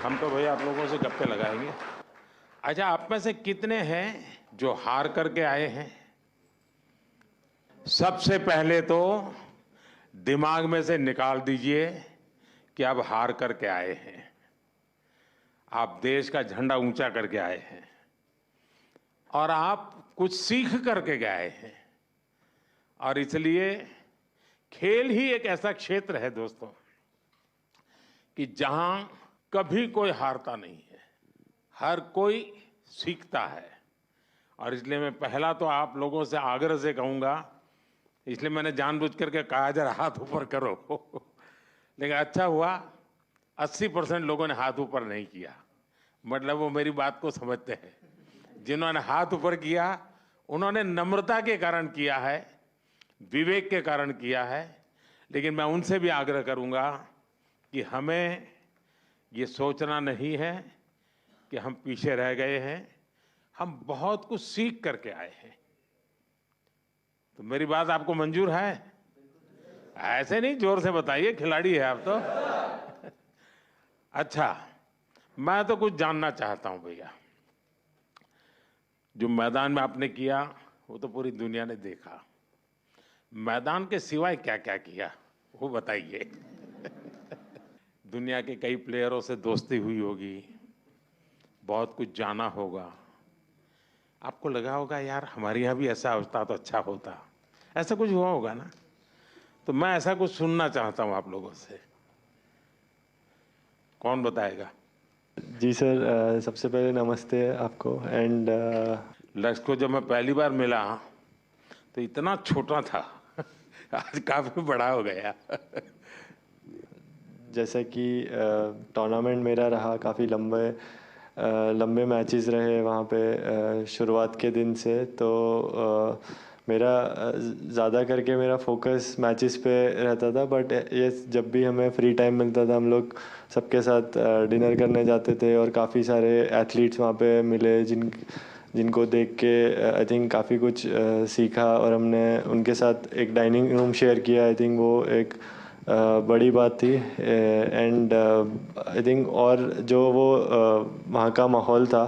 हम तो भैया आप लोगों से गप्पे लगाएंगे। अच्छा, आप में से कितने हैं जो हार करके आए हैं? सबसे पहले तो दिमाग में से निकाल दीजिए कि आप हार करके आए हैं। आप देश का झंडा ऊंचा करके आए हैं और आप कुछ सीख करके गए हैं। और इसलिए खेल ही एक ऐसा क्षेत्र है दोस्तों कि जहां कभी कोई हारता नहीं है, हर कोई सीखता है। और इसलिए मैं पहला तो आप लोगों से आग्रह से कहूंगा, इसलिए मैंने जानबूझ करके कहा जरा हाथ ऊपर करो लेकिन अच्छा हुआ 80% लोगों ने हाथ ऊपर नहीं किया, मतलब वो मेरी बात को समझते हैं। जिन्होंने हाथ ऊपर किया उन्होंने नम्रता के कारण किया है, विवेक के कारण किया है। लेकिन मैं उनसे भी आग्रह करूंगा कि हमें ये सोचना नहीं है कि हम पीछे रह गए हैं, हम बहुत कुछ सीख करके आए हैं। तो मेरी बात आपको मंजूर है? ऐसे नहीं, जोर से बताइए, खिलाड़ी है आप तो। अच्छा, मैं तो कुछ जानना चाहता हूं भैया। जो मैदान में आपने किया वो तो पूरी दुनिया ने देखा, मैदान के सिवाय क्या क्या किया वो बताइए। दुनिया के कई प्लेयरों से दोस्ती हुई होगी, बहुत कुछ जाना होगा। आपको लगा होगा यार हमारे यहाँ भी ऐसा होता तो अच्छा होता, ऐसा कुछ हुआ होगा ना? तो मैं ऐसा कुछ सुनना चाहता हूँ आप लोगों से। कौन बताएगा? जी सर, सबसे पहले नमस्ते आपको। एंड लक्ष्य को जब मैं पहली बार मिला तो इतना छोटा था आज काफी बड़ा हो गया। जैसा कि टूर्नामेंट मेरा रहा, काफ़ी लंबे मैचेस रहे वहाँ पे शुरुआत के दिन से। तो मेरा ज़्यादा करके मेरा फोकस मैचेस पे रहता था। बट ये जब भी हमें फ्री टाइम मिलता था हम लोग सबके साथ डिनर करने जाते थे और काफ़ी सारे एथलीट्स वहाँ पे मिले जिनको देख के आई थिंक काफ़ी कुछ सीखा और हमने उनके साथ एक डाइनिंग रूम शेयर किया। आई थिंक वो एक बड़ी बात थी। एंड आई थिंक और जो वो वहाँ का माहौल था,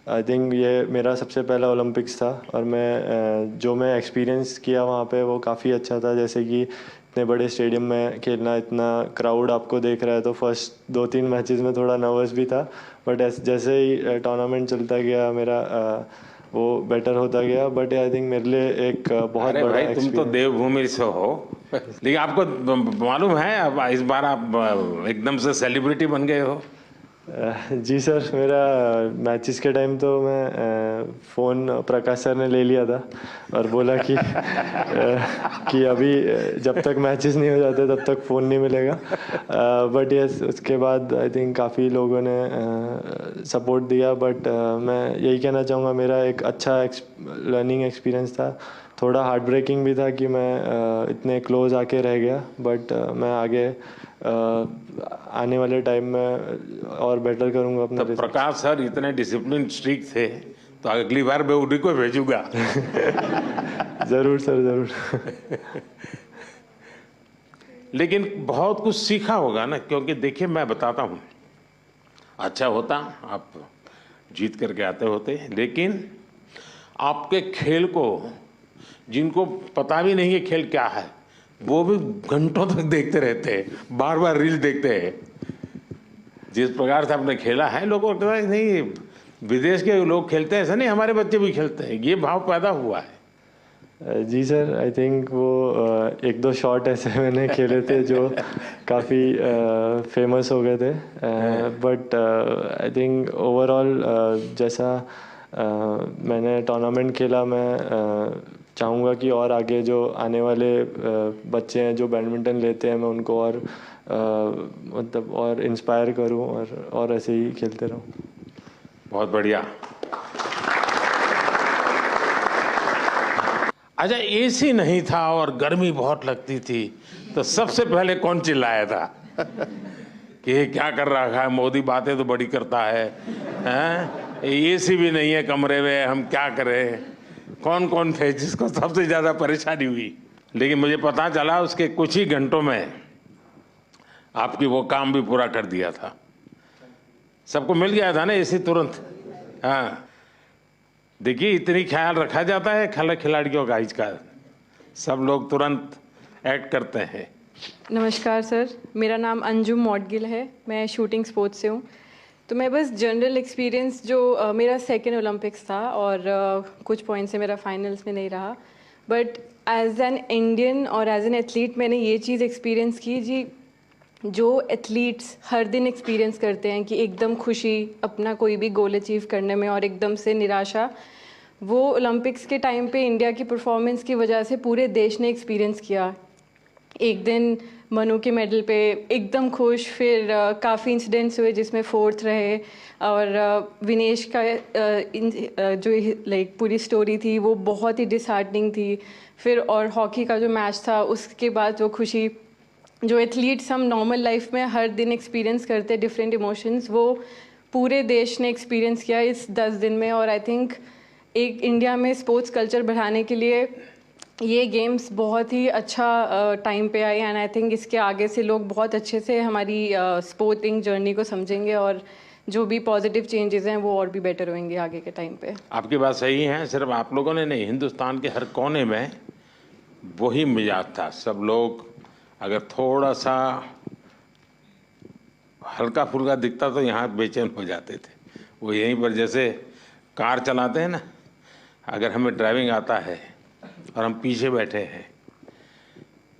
आई थिंक ये मेरा सबसे पहला ओलंपिक्स था और मैं जो मैं एक्सपीरियंस किया वहाँ पे वो काफ़ी अच्छा था। जैसे कि इतने बड़े स्टेडियम में खेलना, इतना क्राउड आपको देख रहा है, तो फर्स्ट 2-3 मैचेस में थोड़ा नर्वस भी था। बट जैसे ही टूर्नामेंट चलता गया मेरा वो बेटर होता गया। बट आई थिंक मेरे लिए एक बहुत अरे बड़ा भाई, तुम तो एक्सपीरियंस। देवभूमि से हो लेकिन आपको मालूम है अब इस बार आप एकदम से सेलिब्रिटी बन गए हो। जी सर, मेरा मैचेस के टाइम तो मैं फ़ोन प्रकाश सर ने ले लिया था और बोला कि अभी जब तक मैचेस नहीं हो जाते तब तक फ़ोन नहीं मिलेगा। बट यस, उसके बाद आई थिंक काफ़ी लोगों ने सपोर्ट दिया। बट मैं यही कहना चाहूँगा, मेरा एक अच्छा लर्निंग एक्सपीरियंस था। थोड़ा हार्ट ब्रेकिंग भी था कि मैं इतने क्लोज आके रह गया। बट मैं आगे आने वाले टाइम में और बेटर करूंगा अपना। तो प्रकाश सर इतने डिसिप्लिन स्ट्रिक्ट थे तो अगली बार मैं उन्हीं को भेजूंगा। ज़रूर सर, ज़रूर। लेकिन बहुत कुछ सीखा होगा ना, क्योंकि देखिए मैं बताता हूँ, अच्छा होता आप जीत करके आते होते, लेकिन आपके खेल को जिनको पता भी नहीं है खेल क्या है वो भी घंटों तक देखते रहते हैं, बार बार रील देखते हैं। जिस प्रकार से आपने खेला है, लोगों को लगता है नहीं विदेश के लोग खेलते हैं, ऐसा नहीं हमारे बच्चे भी खेलते हैं, ये भाव पैदा हुआ है। जी सर, आई थिंक वो 1-2 शॉट ऐसे मैंने खेले थे जो काफ़ी फेमस हो गए थे। बट आई थिंक ओवरऑल जैसा मैंने टूर्नामेंट खेला, मैं चाहूँगा कि और आगे जो आने वाले बच्चे हैं जो बैडमिंटन लेते हैं, मैं उनको और मतलब और इंस्पायर करूँ और ऐसे ही खेलते रहूँ। बहुत बढ़िया। अच्छा, एसी नहीं था और गर्मी बहुत लगती थी तो सबसे पहले कौन चिल्लाया था कि ये क्या कर रहा है मोदी, बातें तो बड़ी करता है, हैं? एसी भी नहीं है कमरे में, हम क्या करें? कौन कौन थे जिसको सबसे ज्यादा परेशानी हुई? लेकिन मुझे पता चला उसके कुछ ही घंटों में आपकी वो काम भी पूरा कर दिया था। सबको मिल गया था ना एसी तुरंत। हाँ, देखिए इतनी ख्याल रखा जाता है खिलाड़ियों का इसका, सब लोग तुरंत एक्ट करते हैं। नमस्कार सर, मेरा नाम अंजुम मौडगिल है, मैं शूटिंग स्पोर्ट्स से हूँ। तो मैं बस जनरल एक्सपीरियंस जो मेरा सेकेंड ओलंपिक्स था और कुछ पॉइंट से मेरा फाइनल्स में नहीं रहा, बट एज एन इंडियन और एज एन एथलीट मैंने ये चीज़ एक्सपीरियंस की जी, जो एथलीट्स हर दिन एक्सपीरियंस करते हैं कि एकदम खुशी अपना कोई भी गोल अचीव करने में और एकदम से निराशा, वो ओलंपिक्स के टाइम पे इंडिया की परफॉर्मेंस की वजह से पूरे देश ने एक्सपीरियंस किया। एक दिन मनु के मेडल पे एकदम खुश, फिर काफ़ी इंसिडेंट्स हुए जिसमें फोर्थ रहे, और विनेश का जो लाइक पूरी स्टोरी थी वो बहुत ही डिसहार्टनिंग थी। फिर और हॉकी का जो मैच था उसके बाद वो खुशी, जो एथलीट्स हम नॉर्मल लाइफ में हर दिन एक्सपीरियंस करते हैं डिफरेंट इमोशंस, वो पूरे देश ने एक्सपीरियंस किया इस 10 दिन में। और आई थिंक एक इंडिया में स्पोर्ट्स कल्चर बढ़ाने के लिए ये गेम्स बहुत ही अच्छा टाइम पे आई, एंड आई थिंक इसके आगे से लोग बहुत अच्छे से हमारी स्पोर्टिंग जर्नी को समझेंगे और जो भी पॉजिटिव चेंजेस हैं वो और भी बेटर होंगे आगे के टाइम पे। आपकी बात सही है, सिर्फ आप लोगों ने नहीं, हिंदुस्तान के हर कोने में वही मिजाज था। सब लोग अगर थोड़ा सा हल्का फुल्का दिखता तो यहाँ बेचैन हो जाते थे। वो यहीं पर जैसे कार चलाते हैं ना, अगर हमें ड्राइविंग आता है और हम पीछे बैठे हैं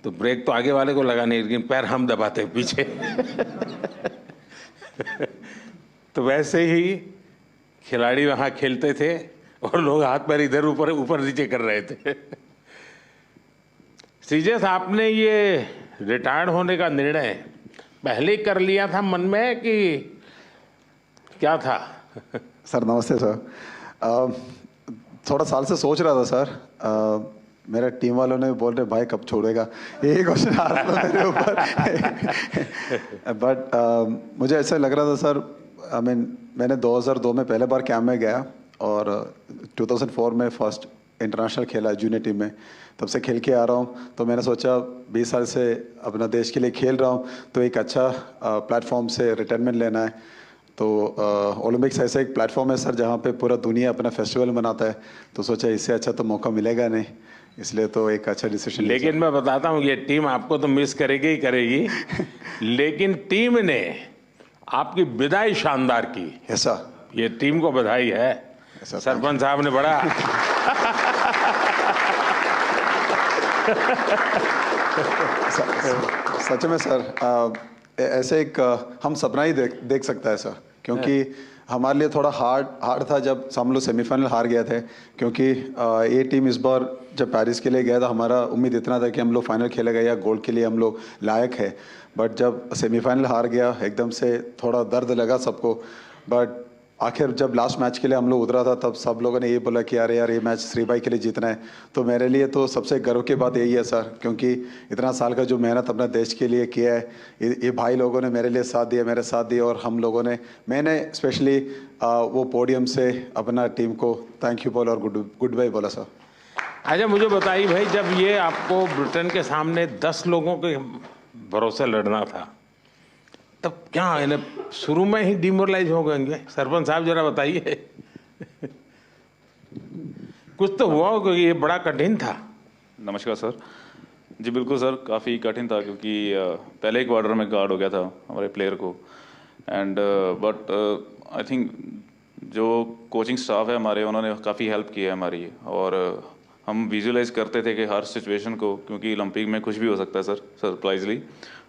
तो ब्रेक तो आगे वाले को लगाने, लेकिन पैर हम दबाते हैं पीछे। तो वैसे ही खिलाड़ी वहाँ खेलते थे और लोग हाथ पैर इधर ऊपर ऊपर नीचे कर रहे थे। श्रीजेश, आपने ये रिटायर्ड होने का निर्णय पहले कर लिया था मन में कि क्या था? सर नमस्ते सर। थोड़ा साल से सोच रहा था सर। मेरे टीम वालों ने बोल रहे भाई कब छोड़ेगा, यही क्वेश्चन आ रहा था मेरे ऊपर। बट मुझे ऐसा लग रहा था सर, मैंने 2002 में पहले बार कैंप में गया और 2004 में फर्स्ट इंटरनेशनल खेला जूनियर टीम में, तब से खेल के आ रहा हूँ। तो मैंने सोचा 20 साल से अपना देश के लिए खेल रहा हूँ तो एक अच्छा प्लेटफॉर्म से रिटायरमेंट लेना है। तो ओलंपिक्स ऐसा एक प्लेटफॉर्म है सर जहाँ पे पूरा दुनिया अपना फेस्टिवल मनाता है, तो सोचा इससे अच्छा तो मौका मिलेगा नहीं, इसलिए तो एक अच्छा डिसीजन। लेकिन मैं बताता हूँ ये टीम आपको तो मिस करेगी ही करेगी। लेकिन टीम ने आपकी विदाई शानदार की। ऐसा ये टीम को बधाई है। सरपंच साहब ने बड़ा सच में सर ऐसे एक हम सपना ही देख सकता है सर, क्योंकि हमारे लिए थोड़ा हार्ड था जब हम लोग सेमीफाइनल हार गए थे, क्योंकि ये टीम इस बार जब पेरिस के लिए गया था हमारा उम्मीद इतना था कि हम लोग फाइनल खेलेगा या गोल्ड के लिए हम लोग लायक है। बट जब सेमीफाइनल हार गया एकदम से थोड़ा दर्द लगा सबको। बट आखिर जब लास्ट मैच के लिए हम लोग उतरा था तब सब लोगों ने ये बोला कि यार ये मैच श्रीबाई के लिए जीतना है। तो मेरे लिए तो सबसे गर्व की बात यही है सर, क्योंकि इतना साल का जो मेहनत अपने देश के लिए किया है, ये भाई लोगों ने मेरे लिए साथ दिया, मेरे साथ दिया, और हम लोगों ने, मैंने स्पेशली वो पोडियम से अपना टीम को थैंक यू बोला और गुड बाय बोला सर। अच्छा मुझे बताइए भाई, जब ये आपको ब्रिटेन के सामने 10 लोगों के भरोसे लड़ना था तब क्या इन्हें शुरू में ही डिमोरलाइज हो गएंगे? सरपंच साहब जरा बताइए। कुछ तो हुआ होगा, ये बड़ा कठिन था। नमस्कार सर। जी बिल्कुल सर, काफ़ी कठिन था क्योंकि पहले ही क्वार्टर में गार्ड हो गया था हमारे प्लेयर को। एंड बट आई थिंक जो कोचिंग स्टाफ है हमारे, उन्होंने काफ़ी हेल्प की है हमारी, और हम विजुअलाइज करते थे कि हर सिचुएशन को, क्योंकि ओलंपिक में कुछ भी हो सकता है सर सरप्राइजली।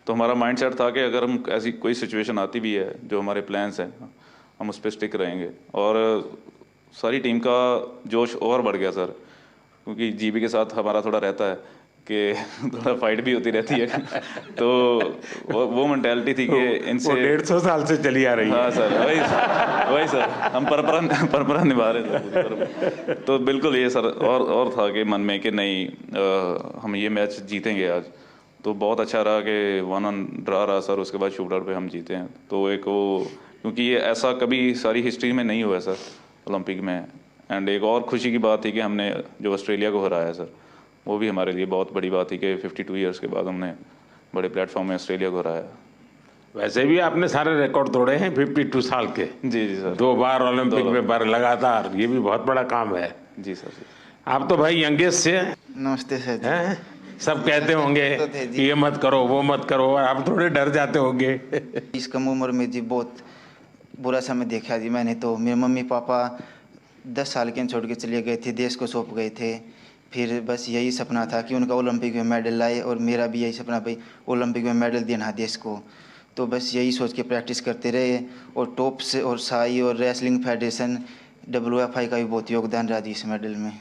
तो हमारा माइंडसेट था कि अगर हम ऐसी कोई सिचुएशन आती भी है, जो हमारे प्लान्स हैं, हम उस पर स्टिक रहेंगे। और सारी टीम का जोश और बढ़ गया सर, क्योंकि जीबी के साथ हमारा थोड़ा रहता है कि थोड़ा फाइट भी होती रहती है। तो वो मेंटालिटी थी कि इनसे 150 साल से चली आ रही है। हाँ सर, वही सर, हम परंपरा निभा रहे थे। तो बिल्कुल ये सर और था कि मन में कि नहीं हम ये मैच जीतेंगे आज। तो बहुत अच्छा रहा कि 1-1 ड्रा रहा सर, उसके बाद शूट आउट पे हम जीते हैं। तो एक वो, क्योंकि ये ऐसा कभी सारी हिस्ट्री में नहीं हुआ सर ओलंपिक में। एंड एक और खुशी की बात थी कि हमने जो ऑस्ट्रेलिया को हराया सर, वो भी हमारे लिए बहुत बड़ी बात थी कि 52 ईयर्स के बाद हमने बड़े प्लेटफॉर्म में ऑस्ट्रेलिया को हराया। वैसे भी आपने सारे रिकॉर्ड तोड़े हैं 52 साल के। जी जी सर। 2 बार ओलंपिक में बार लगातार, ये भी बहुत बड़ा काम है। जी सर जी। आप तो भाई यंगेस्ट से नमस्ते सर जी। हैं, सब कहते होंगे तो थे जी। कि ये मत करो वो मत करो, और आप थोड़े डर जाते होंगे। इस कम उम्र में जी बहुत बुरा समय देखा जी मैंने। तो मेरे मम्मी पापा 10 साल के छोड़ के चले गए थे, देश को सौंप गए थे। फिर बस यही सपना था कि उनका ओलंपिक में मेडल लाए, और मेरा भी यही सपना भाई ओलंपिक में मेडल देना देश को। तो बस यही सोच के प्रैक्टिस करते रहे, और टॉप्स और साई और रेसलिंग फेडरेशन WFI का भी बहुत योगदान रहा जी इस मेडल में।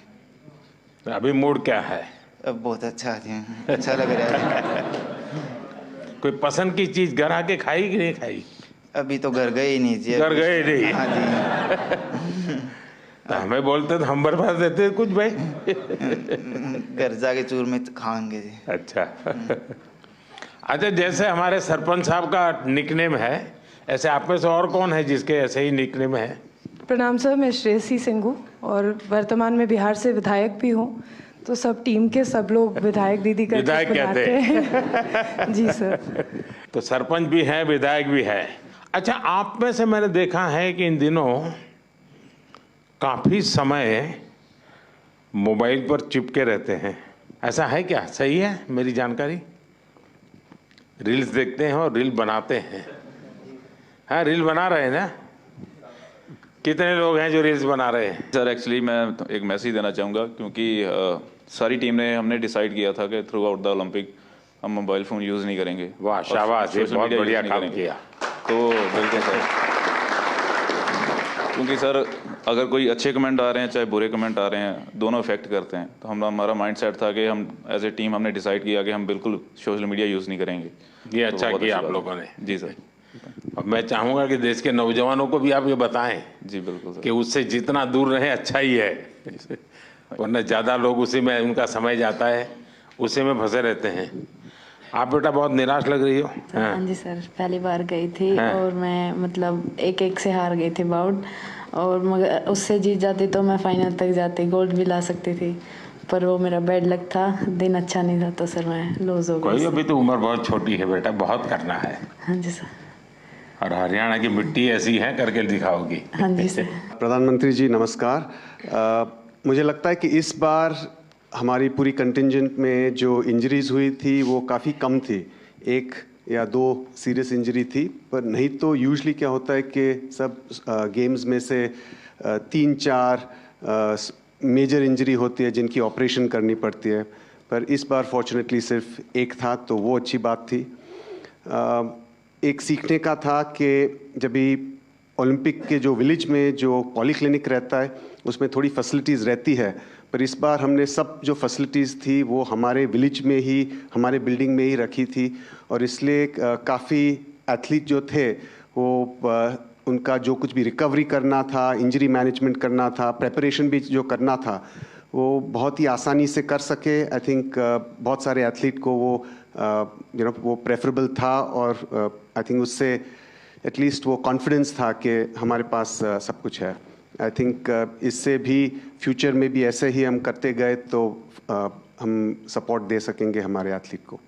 अभी मूड क्या है? अब बहुत अच्छा है, अच्छा लग रहा है। कोई पसंद की चीज घर आके खाई कि नहीं खाई? अभी तो घर गए ही नहीं जी। घर गए नहीं? हाँ जी। तो हमें बोलते तो हम बर्बाद देते कुछ भाई। घर जाके चूर में खाएंगे जी। अच्छा। अच्छा, जैसे हमारे सरपंच साहब का निकनेम है, ऐसे आप में से और कौन है जिसके ऐसे ही निकनेम है? प्रणाम सर, मैं श्रेयसी सिंह हूँ और वर्तमान में बिहार से विधायक भी हूँ। तो सब टीम के सब लोग विधायक दीदी करके विधायक बुलाते कहते हैं। जी सर। तो सरपंच भी है, विधायक भी है। अच्छा, आप में से मैंने देखा है कि इन दिनों काफी समय मोबाइल पर चिपके रहते हैं, ऐसा है क्या? सही है मेरी जानकारी? रील्स देखते हैं और रील बनाते हैं। हाँ, रील बना रहे हैं ना? कितने लोग हैं जो रील्स बना रहे हैं? सर एक्चुअली मैं एक मैसेज देना चाहूँगा, क्योंकि सारी टीम ने हमने डिसाइड किया था कि थ्रू आउट द ओलंपिक हम मोबाइल फ़ोन यूज़ नहीं करेंगे। वाह, शाबाश, ये बहुत बढ़िया काम किया। तो बिल्कुल सर, क्योंकि सर अगर कोई अच्छे कमेंट आ रहे हैं चाहे बुरे कमेंट आ रहे हैं, दोनों इफेक्ट करते हैं। तो हमारा माइंड सेट था कि हम एज ए टीम हमने डिसाइड किया कि हम बिल्कुल सोशल मीडिया यूज़ नहीं करेंगे। ये अच्छा किया आप लोगों ने। जी सर। अब मैं चाहूँगा कि देश के नौजवानों को भी आप ये बताएं जी बिल्कुल सर, कि उससे जितना दूर रहे अच्छा ही है, वरना ज़्यादा लोग उसी में उनका समय जाता है, उसी में फंसे रहते हैं। आप बेटा बहुत निराश लग रही हो। हाँ जी सर, पहली बार गई थी और मैं मतलब एक से हार गई थी बाउट, और मगर उससे जीत जाती तो मैं फाइनल तक जाती, गोल्ड भी ला सकती थी। पर वो मेरा बैड लक था, दिन अच्छा नहीं था, तो सर मैं लूज हो गई। कोई, अभी तो उम्र बहुत छोटी है बेटा, बहुत करना है। हाँ जी सर। और हरियाणा की मिट्टी ऐसी है, करके दिखाओगी। हाँ जी सर। प्रधानमंत्री जी नमस्कार। मुझे लगता है कि इस बार हमारी पूरी कंटिंजेंट में जो इंजरीज हुई थी वो काफ़ी कम थी, 1 या 2 सीरियस इंजरी थी। पर नहीं तो यूजुअली क्या होता है कि सब गेम्स में से 3-4 मेजर इंजरी होती है जिनकी ऑपरेशन करनी पड़ती है। पर इस बार फॉर्चुनेटली सिर्फ 1 था, तो वो अच्छी बात थी। एक सीखने का था कि जब भी ओलंपिक के जो विलेज में जो पॉलीक्लिनिक रहता है उसमें थोड़ी फैसिलिटीज़ रहती है, पर इस बार हमने सब जो फैसिलिटीज़ थी वो हमारे विलेज में ही, हमारे बिल्डिंग में ही रखी थी। और इसलिए काफ़ी एथलीट जो थे वो उनका जो कुछ भी रिकवरी करना था, इंजरी मैनेजमेंट करना था, प्रेपरेशन भी जो करना था, वो बहुत ही आसानी से कर सके। आई थिंक बहुत सारे एथलीट को वो वो प्रेफरेबल था, और आई थिंक उससे एटलीस्ट वो कॉन्फिडेंस था कि हमारे पास सब कुछ है। आई थिंक इससे भी फ्यूचर में भी ऐसे ही हम करते गए तो हम सपोर्ट दे सकेंगे हमारे एथलीट को।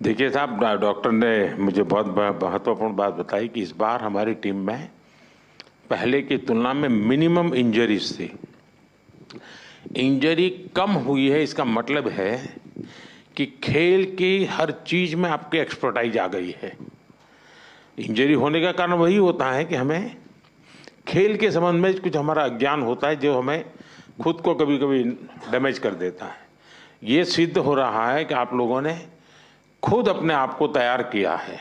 देखिए साहब, डॉक्टर ने मुझे बहुत महत्वपूर्ण बात बताई कि इस बार हमारी टीम में पहले की तुलना में मिनिमम इंजरीज थी। इंजरी कम हुई है, इसका मतलब है कि खेल की हर चीज में आपकी एक्सपर्टाइज आ गई है। इंजरी होने का कारण वही होता है कि हमें खेल के संबंध में कुछ हमारा अज्ञान होता है जो हमें खुद को कभी कभी डैमेज कर देता है। ये सिद्ध हो रहा है कि आप लोगों ने खुद अपने आप को तैयार किया है,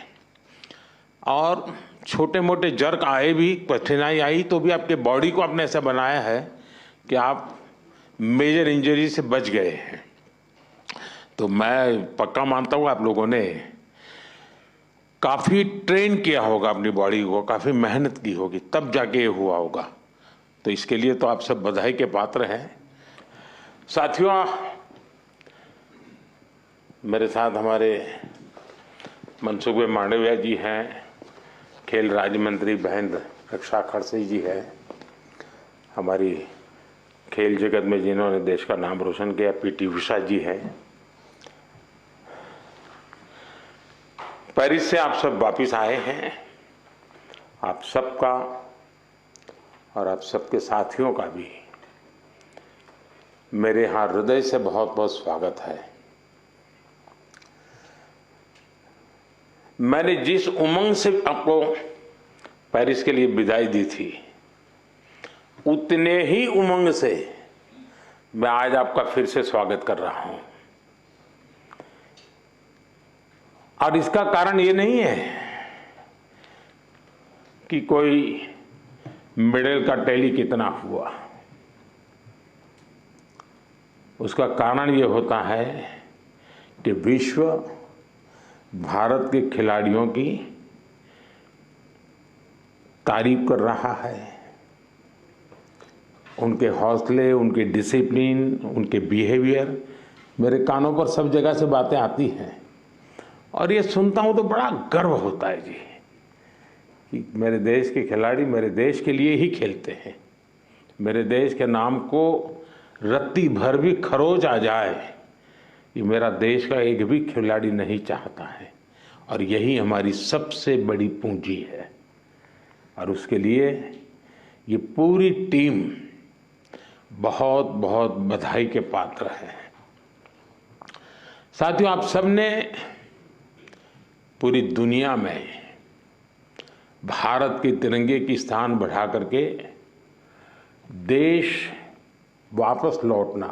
और छोटे मोटे जर्क आए भी, कठिनाई आई तो भी आपके बॉडी को आपने ऐसा बनाया है कि आप मेजर इंजरी से बच गए हैं। तो मैं पक्का मानता हूँ आप लोगों ने काफ़ी ट्रेन किया होगा अपनी बॉडी को, काफ़ी मेहनत की होगी, तब जाके ये हुआ होगा। तो इसके लिए तो आप सब बधाई के पात्र हैं। साथियों, मेरे साथ हमारे मनसुख भाई मांडविया जी हैं, खेल राज्य मंत्री बहन रक्षा खड़से जी है, हमारी खेल जगत में जिन्होंने देश का नाम रोशन किया PT उषा जी हैं। पेरिस से आप सब वापिस आए हैं। आप सबका और आप सबके साथियों का भी मेरे यहाँ हृदय से बहुत बहुत स्वागत है। मैंने जिस उमंग से आपको पेरिस के लिए विदाई दी थी, उतने ही उमंग से मैं आज आपका फिर से स्वागत कर रहा हूं। और इसका कारण ये नहीं है कि कोई मेडल का टैली कितना हुआ, उसका कारण ये होता है कि विश्व भारत के खिलाड़ियों की तारीफ कर रहा है। उनके हौसले, उनके डिसिप्लिन, उनके बिहेवियर, मेरे कानों पर सब जगह से बातें आती हैं और ये सुनता हूं तो बड़ा गर्व होता है जी कि मेरे देश के खिलाड़ी मेरे देश के लिए ही खेलते हैं। मेरे देश के नाम को रत्ती भर भी खरोच आ जाए, ये मेरा देश का एक भी खिलाड़ी नहीं चाहता है और यही हमारी सबसे बड़ी पूंजी है। और उसके लिए ये पूरी टीम बहुत बहुत बधाई के पात्र है। साथियों, आप सबने पूरी दुनिया में भारत के तिरंगे की स्थान बढ़ा करके देश वापस लौटना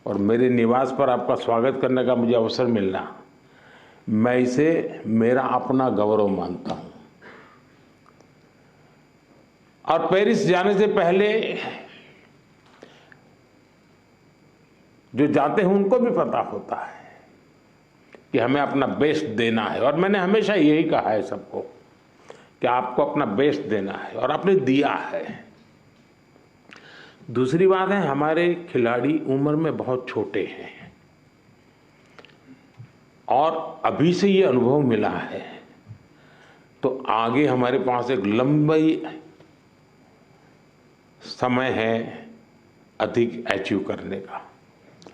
और मेरे निवास पर आपका स्वागत करने का मुझे अवसर मिलना, मैं इसे मेरा अपना गौरव मानता हूं। और पेरिस जाने से पहले जो जाते हैं उनको भी पता होता है कि हमें अपना बेस्ट देना है और मैंने हमेशा यही कहा है सबको कि आपको अपना बेस्ट देना है और आपने दिया है। दूसरी बात है, हमारे खिलाड़ी उम्र में बहुत छोटे हैं और अभी से ये अनुभव मिला है तो आगे हमारे पास एक लंबी समय है अधिक अचीव करने का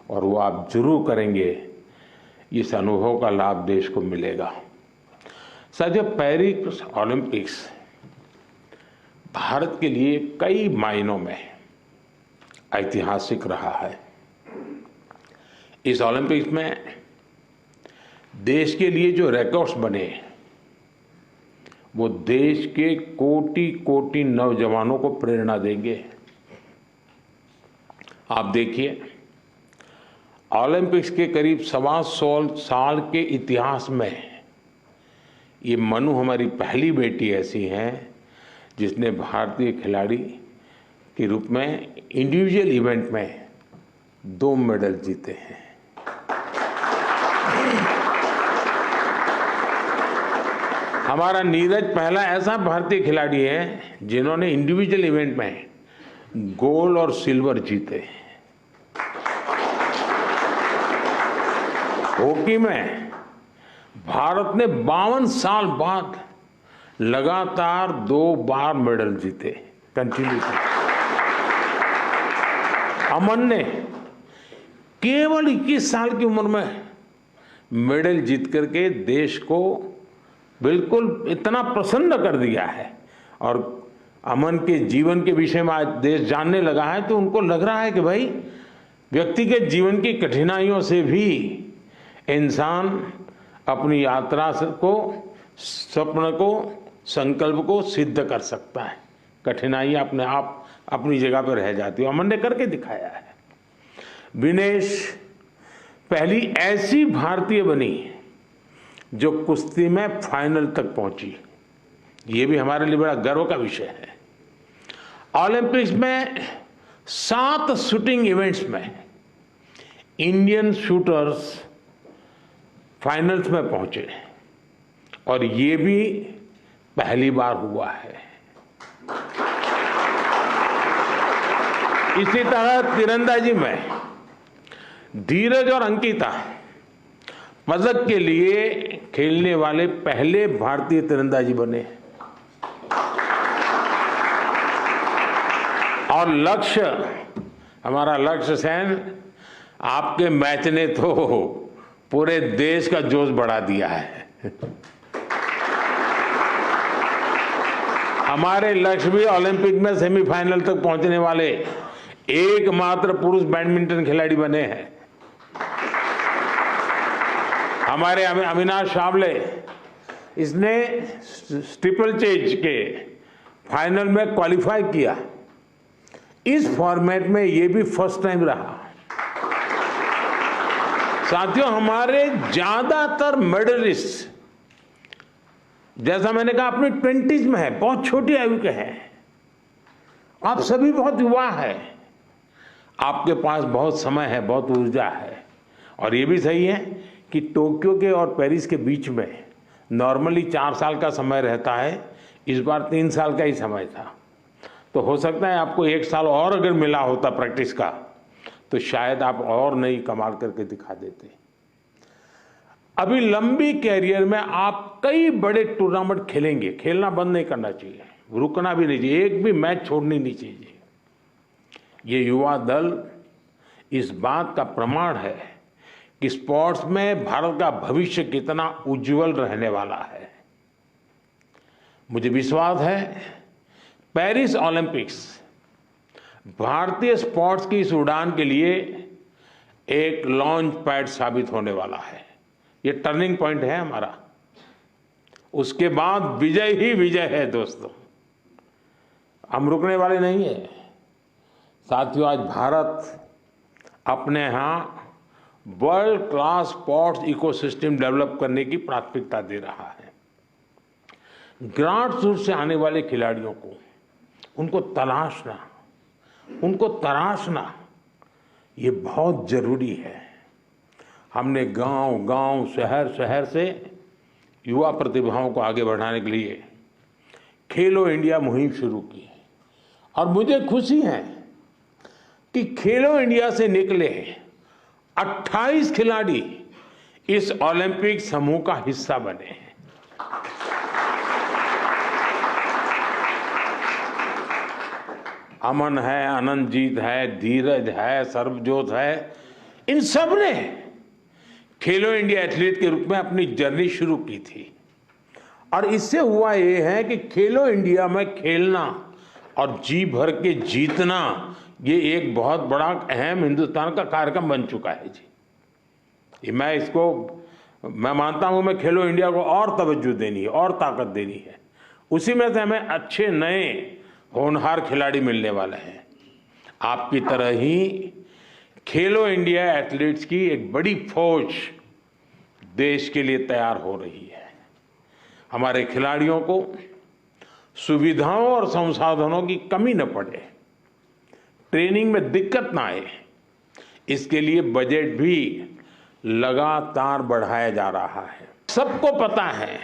और वो आप जरूर करेंगे। इस अनुभव का लाभ देश को मिलेगा। साथियों, पेरिस ओलंपिक्स भारत के लिए कई मायनों में ऐतिहासिक रहा है। इस ओलंपिक्स में देश के लिए जो रिकॉर्ड्स बने वो देश के कोटि कोटि नौजवानों को प्रेरणा देंगे। आप देखिए, ओलंपिक्स के करीब 125 साल के इतिहास में ये मनु हमारी पहली बेटी ऐसी है जिसने भारतीय खिलाड़ी के रूप में इंडिविजुअल इवेंट में 2 मेडल जीते हैं। हमारा नीरज पहला ऐसा भारतीय खिलाड़ी है जिन्होंने इंडिविजुअल इवेंट में गोल्ड और सिल्वर जीते। हॉकी में भारत ने 52 साल बाद लगातार 2 बार मेडल जीते कंटिन्यू। अमन ने केवल 21 साल की उम्र में मेडल जीत करके देश को बिल्कुल इतना प्रसन्न कर दिया है और अमन के जीवन के विषय में आज देश जानने लगा है तो उनको लग रहा है कि भाई व्यक्तिगत जीवन की कठिनाइयों से भी इंसान अपनी यात्रा को, स्वप्न को, संकल्प को सिद्ध कर सकता है। कठिनाइयां अपने आप अपनी जगह पर रह जाती है। अमन ने करके दिखाया है। विनेश पहली ऐसी भारतीय बनी जो कुश्ती में फाइनल तक पहुंची। ये भी हमारे लिए बड़ा गर्व का विषय है। ओलंपिक्स में 7 शूटिंग इवेंट्स में इंडियन शूटर्स फाइनल्स में पहुंचे और ये भी पहली बार हुआ है। इसी तरह तीरंदाजी में धीरज और अंकिता पदक के लिए खेलने वाले पहले भारतीय तीरंदाजी बने और लक्ष्य, हमारा लक्ष्य सेन, आपके मैच ने तो पूरे देश का जोश बढ़ा दिया है। हमारे लक्ष्य भी ओलंपिक में सेमीफाइनल तक पहुंचने वाले एकमात्र पुरुष बैडमिंटन खिलाड़ी बने हैं। हमारे अविनाश सावले, इसने ट्रिपल चेज के फाइनल में क्वालिफाई किया। इस फॉर्मेट में ये भी फर्स्ट टाइम रहा। साथियों, हमारे ज्यादातर मेडलिस्ट, जैसा मैंने कहा, अपनी 20s में है, बहुत छोटी आयु के हैं। आप सभी बहुत युवा हैं, आपके पास बहुत समय है, बहुत ऊर्जा है। और ये भी सही है कि टोक्यो के और पेरिस के बीच में नॉर्मली 4 साल का समय रहता है, इस बार 3 साल का ही समय था। तो हो सकता है आपको 1 साल और अगर मिला होता प्रैक्टिस का, तो शायद आप और नई कमाल करके दिखा देते। अभी लंबी कैरियर में आप कई बड़े टूर्नामेंट खेलेंगे, खेलना बंद नहीं करना चाहिए, रुकना भी नहीं चाहिए, एक भी मैच छोड़नी नहीं चाहिए। ये युवा दल इस बात का प्रमाण है कि स्पोर्ट्स में भारत का भविष्य कितना उज्जवल रहने वाला है। मुझे विश्वास है पेरिस ओलंपिक्स भारतीय स्पोर्ट्स की इस उड़ान के लिए एक लॉन्च पैड साबित होने वाला है। ये टर्निंग पॉइंट है हमारा। उसके बाद विजय ही विजय है दोस्तों, हम रुकने वाले नहीं है। साथियों, आज भारत अपने यहाँ world class sports ecosystem develop करने की प्राथमिकता दे रहा है। ग्रासरूट से आने वाले खिलाड़ियों को उनको तराशना ये बहुत जरूरी है। हमने गांव-गांव, शहर-शहर से युवा प्रतिभाओं को आगे बढ़ाने के लिए खेलो इंडिया मुहिम शुरू की है। और मुझे खुशी है कि खेलो इंडिया से निकले 28 खिलाड़ी इस ओलंपिक समूह का हिस्सा बने हैं। अमन है, अनंतजीत है, धीरज है, सर्वजोत है, इन सब ने खेलो इंडिया एथलीट के रूप में अपनी जर्नी शुरू की थी। और इससे हुआ ये है कि खेलो इंडिया में खेलना और जी भर के जीतना, ये एक बहुत बड़ा अहम हिंदुस्तान का कार्यक्रम बन चुका है जी। मैं मानता हूं, मैं खेलो इंडिया को और तवज्जो देनी है और ताकत देनी है। उसी में से हमें अच्छे नए होनहार खिलाड़ी मिलने वाले हैं। आपकी तरह ही खेलो इंडिया एथलीट्स की एक बड़ी फौज देश के लिए तैयार हो रही है। हमारे खिलाड़ियों को सुविधाओं और संसाधनों की कमी न पड़े, ट्रेनिंग में दिक्कत ना आए, इसके लिए बजट भी लगातार बढ़ाया जा रहा है। सबको पता है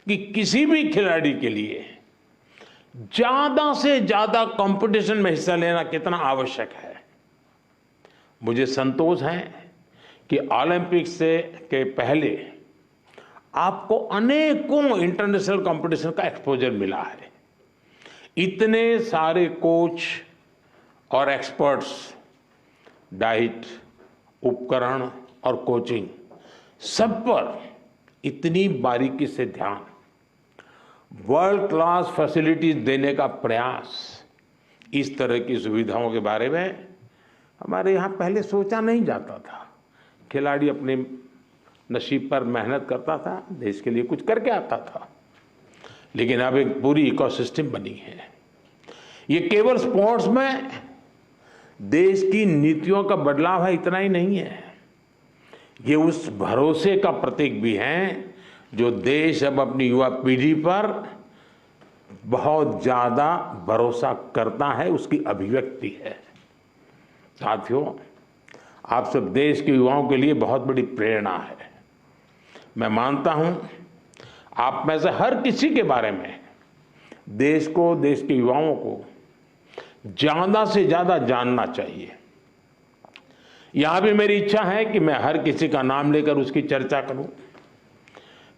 कि किसी भी खिलाड़ी के लिए ज्यादा से ज्यादा कंपटीशन में हिस्सा लेना कितना आवश्यक है। मुझे संतोष है कि ओलंपिक्स के पहले आपको अनेकों इंटरनेशनल कंपटीशन का एक्सपोजर मिला है। इतने सारे कोच और एक्सपर्ट्स, डाइट, उपकरण और कोचिंग, सब पर इतनी बारीकी से ध्यान, वर्ल्ड क्लास फैसिलिटीज देने का प्रयास, इस तरह की सुविधाओं के बारे में हमारे यहाँ पहले सोचा नहीं जाता था। खिलाड़ी अपने नसीब पर मेहनत करता था, देश के लिए कुछ करके आता था। लेकिन अब एक पूरी इकोसिस्टम बनी है। ये केवल स्पोर्ट्स में देश की नीतियों का बदलाव है, इतना ही नहीं है, ये उस भरोसे का प्रतीक भी है जो देश अब अपनी युवा पीढ़ी पर बहुत ज्यादा भरोसा करता है, उसकी अभिव्यक्ति है। साथियों, आप सब देश के युवाओं के लिए बहुत बड़ी प्रेरणा है। मैं मानता हूं आप में से हर किसी के बारे में देश को, देश के युवाओं को ज्यादा से ज्यादा जानना चाहिए। यहां भी मेरी इच्छा है कि मैं हर किसी का नाम लेकर उसकी चर्चा करूं,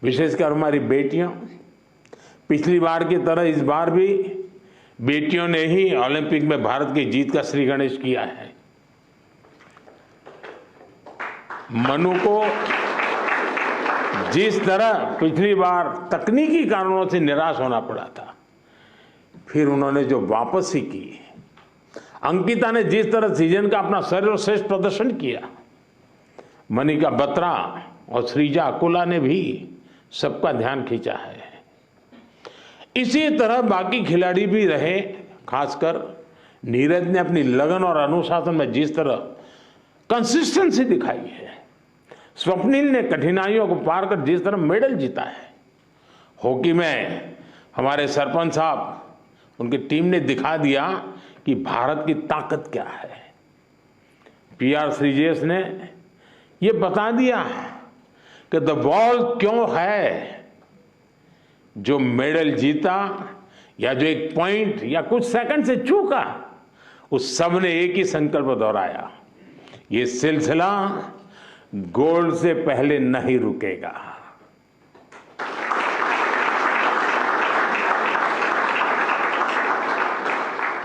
विशेषकर हमारी बेटियां। पिछली बार की तरह इस बार भी बेटियों ने ही ओलंपिक में भारत की जीत का श्री गणेश किया है। मनु को जिस तरह पिछली बार तकनीकी कारणों से निराश होना पड़ा था, फिर उन्होंने जो वापसी की, अंकिता ने जिस तरह सीजन का अपना सर्वश्रेष्ठ प्रदर्शन किया, मनिका बत्रा और श्रीजा अकोला ने भी सबका ध्यान खींचा है। इसी तरह बाकी खिलाड़ी भी रहे, खासकर नीरज ने अपनी लगन और अनुशासन में जिस तरह कंसिस्टेंसी दिखाई है, स्वप्निल ने कठिनाइयों को पार कर जिस तरह मेडल जीता है, हॉकी में हमारे सरपंच साहब, उनकी टीम ने दिखा दिया कि भारत की ताकत क्या है। PR श्रीजेश ने ये बता दिया कि द बॉल क्यों है। जो मेडल जीता या जो एक पॉइंट या कुछ सेकंड से चूका, उस सब ने एक ही संकल्प दोहराया, ये सिलसिला गोल्ड से पहले नहीं रुकेगा।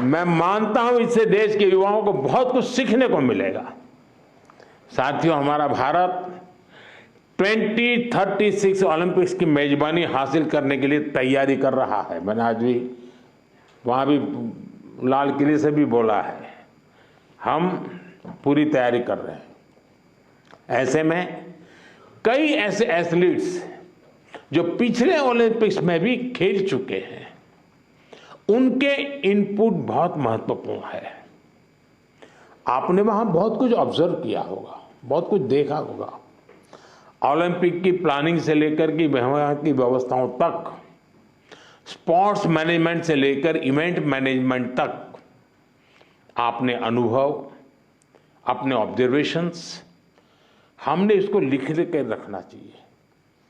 मैं मानता हूं इससे देश के युवाओं को बहुत कुछ सीखने को मिलेगा। साथियों, हमारा भारत 2036 ओलंपिक्स की मेजबानी हासिल करने के लिए तैयारी कर रहा है। मैंने आज भी वहां भी लाल किले से भी बोला है, हम पूरी तैयारी कर रहे हैं। ऐसे में कई ऐसे एथलीट्स जो पिछले ओलंपिक्स में भी खेल चुके हैं, उनके इनपुट बहुत महत्वपूर्ण है। आपने वहां बहुत कुछ ऑब्जर्व किया होगा, बहुत कुछ देखा होगा। ओलंपिक की प्लानिंग से लेकर की वहां की व्यवस्थाओं तक, स्पोर्ट्स मैनेजमेंट से लेकर इवेंट मैनेजमेंट तक, आपने अनुभव, अपने ऑब्जर्वेशंस, हमने इसको लिख के रखना चाहिए,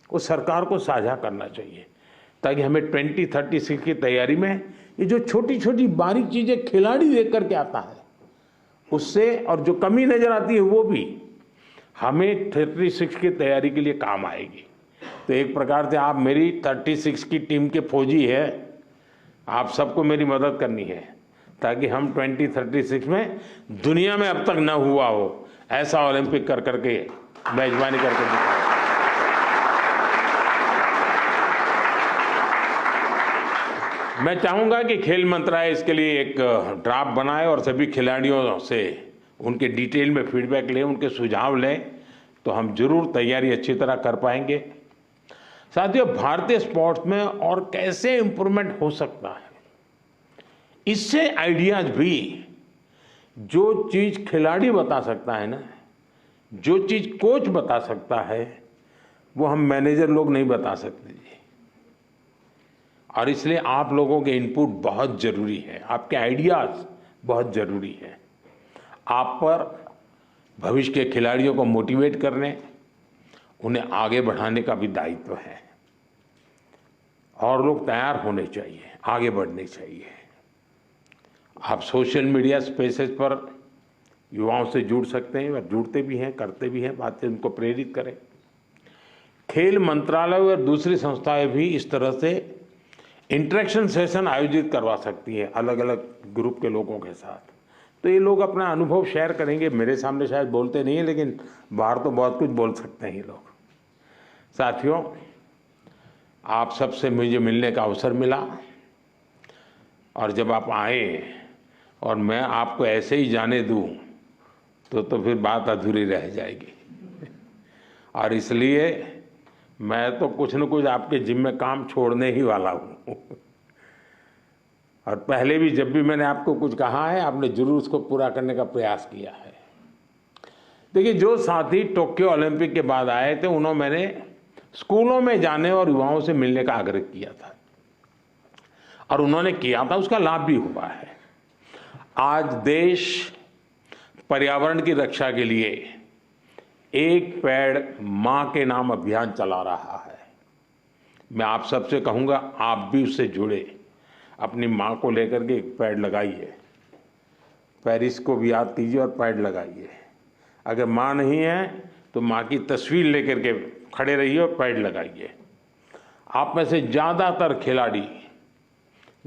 वो सरकार को साझा करना चाहिए, ताकि हमें 2036 की तैयारी में ये जो छोटी छोटी बारीक चीजें खिलाड़ी देख करके आता है, उससे और जो कमी नजर आती है वो भी हमें 36 की तैयारी के लिए काम आएगी। तो एक प्रकार से आप मेरी 36 की टीम के फौजी है, आप सबको मेरी मदद करनी है, ताकि हम 2036 में दुनिया में अब तक न हुआ हो ऐसा ओलंपिक कर करके मेजबानी करके दिखाएं। मैं चाहूंगा कि खेल मंत्रालय इसके लिए एक ड्राफ्ट बनाए और सभी खिलाड़ियों से उनके डिटेल में फीडबैक लें, उनके सुझाव लें, तो हम जरूर तैयारी अच्छी तरह कर पाएंगे। साथियों, भारतीय स्पोर्ट्स में और कैसे इंप्रूवमेंट हो सकता है, इससे आइडियाज भी, जो चीज खिलाड़ी बता सकता है ना, जो चीज कोच बता सकता है, वो हम मैनेजर लोग नहीं बता सकते जी। और इसलिए आप लोगों के इनपुट बहुत जरूरी है, आपके आइडियाज बहुत जरूरी है। आप पर भविष्य के खिलाड़ियों को मोटिवेट करने, उन्हें आगे बढ़ाने का भी दायित्व है। और लोग तैयार होने चाहिए, आगे बढ़ने चाहिए। आप सोशल मीडिया स्पेसेस पर युवाओं से जुड़ सकते हैं, और जुड़ते भी हैं, करते भी हैं, बातें उनको प्रेरित करें। खेल मंत्रालय और दूसरी संस्थाएं भी इस तरह से इंटरेक्शन सेशन आयोजित करवा सकती है अलग अलग ग्रुप के लोगों के साथ। तो ये लोग अपना अनुभव शेयर करेंगे। मेरे सामने शायद बोलते नहीं है, लेकिन बाहर तो बहुत कुछ बोल सकते हैं ये लोग। साथियों, आप सबसे मुझे मिलने का अवसर मिला, और जब आप आए और मैं आपको ऐसे ही जाने दूं तो फिर बात अधूरी रह जाएगी। और इसलिए मैं तो कुछ न कुछ आपके जिम्मे काम छोड़ने ही वाला हूँ। और पहले भी जब भी मैंने आपको कुछ कहा है, आपने जरूर उसको पूरा करने का प्रयास किया है। देखिए, जो साथी टोक्यो ओलंपिक के बाद आए थे, उन्होंने मैंने स्कूलों में जाने और युवाओं से मिलने का आग्रह किया था, और उन्होंने किया था, उसका लाभ भी हुआ है। आज देश पर्यावरण की रक्षा के लिए एक पेड़ मां के नाम अभियान चला रहा है। मैं आप सबसे कहूंगा, आप भी उससे जुड़े, अपनी मां को लेकर के एक पेड़ लगाइए। पेरिस को भी याद कीजिए और पेड़ लगाइए। अगर मां नहीं है तो मां की तस्वीर लेकर के खड़े रहिए और पेड़ लगाइए। आप में से ज्यादातर खिलाड़ी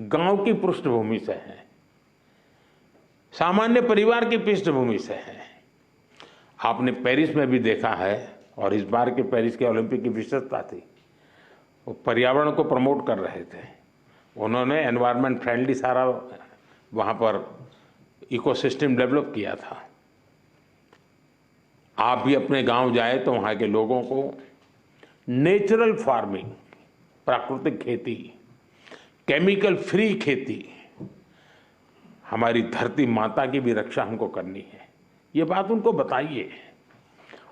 गांव की पृष्ठभूमि से हैं, सामान्य परिवार की पृष्ठभूमि से हैं। आपने पेरिस में भी देखा है, और इस बार के पेरिस के ओलंपिक की विशेषता थी, वो पर्यावरण को प्रमोट कर रहे थे। उन्होंने एनवायरनमेंट फ्रेंडली सारा वहाँ पर इकोसिस्टम डेवलप किया था। आप भी अपने गांव जाए तो वहाँ के लोगों को नेचुरल फार्मिंग, प्राकृतिक खेती, केमिकल फ्री खेती, हमारी धरती माता की भी रक्षा हमको करनी है, ये बात उनको बताइए।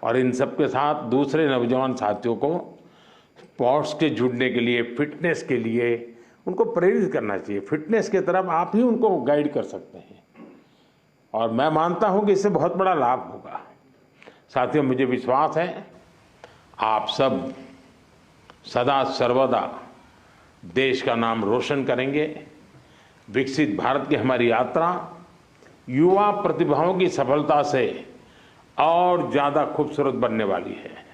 और इन सब के साथ दूसरे नौजवान साथियों को स्पोर्ट्स के जुड़ने के लिए, फिटनेस के लिए उनको प्रेरित करना चाहिए। फिटनेस की तरफ आप ही उनको गाइड कर सकते हैं और मैं मानता हूं कि इससे बहुत बड़ा लाभ होगा। साथियों, मुझे विश्वास है आप सब सदा सर्वदा देश का नाम रोशन करेंगे। विकसित भारत की हमारी यात्रा युवा प्रतिभाओं की सफलता से और ज़्यादा खूबसूरत बनने वाली है।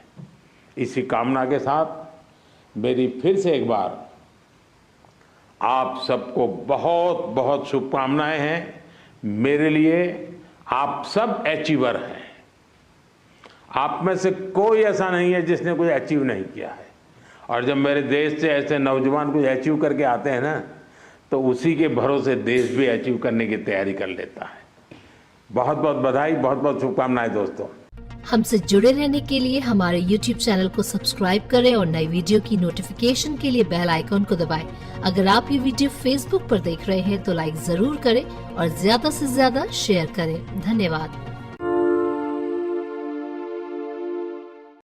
इसी कामना के साथ मेरी फिर से एक बार आप सबको बहुत बहुत शुभकामनाएं हैं। मेरे लिए आप सब अचीवर हैं। आप में से कोई ऐसा नहीं है जिसने कोई अचीव नहीं किया है। और जब मेरे देश से ऐसे नौजवान कुछ अचीव करके आते हैं ना, तो उसी के भरोसे देश भी अचीव करने की तैयारी कर लेता है। बहुत बहुत बधाई, बहुत बहुत शुभकामनाएं दोस्तों। हमसे जुड़े रहने के लिए हमारे YouTube चैनल को सब्सक्राइब करें और नई वीडियो की नोटिफिकेशन के लिए बेल आइकॉन को दबाएं। अगर आप ये वीडियो Facebook पर देख रहे हैं तो लाइक जरूर करें और ज्यादा से ज्यादा शेयर करें। धन्यवाद।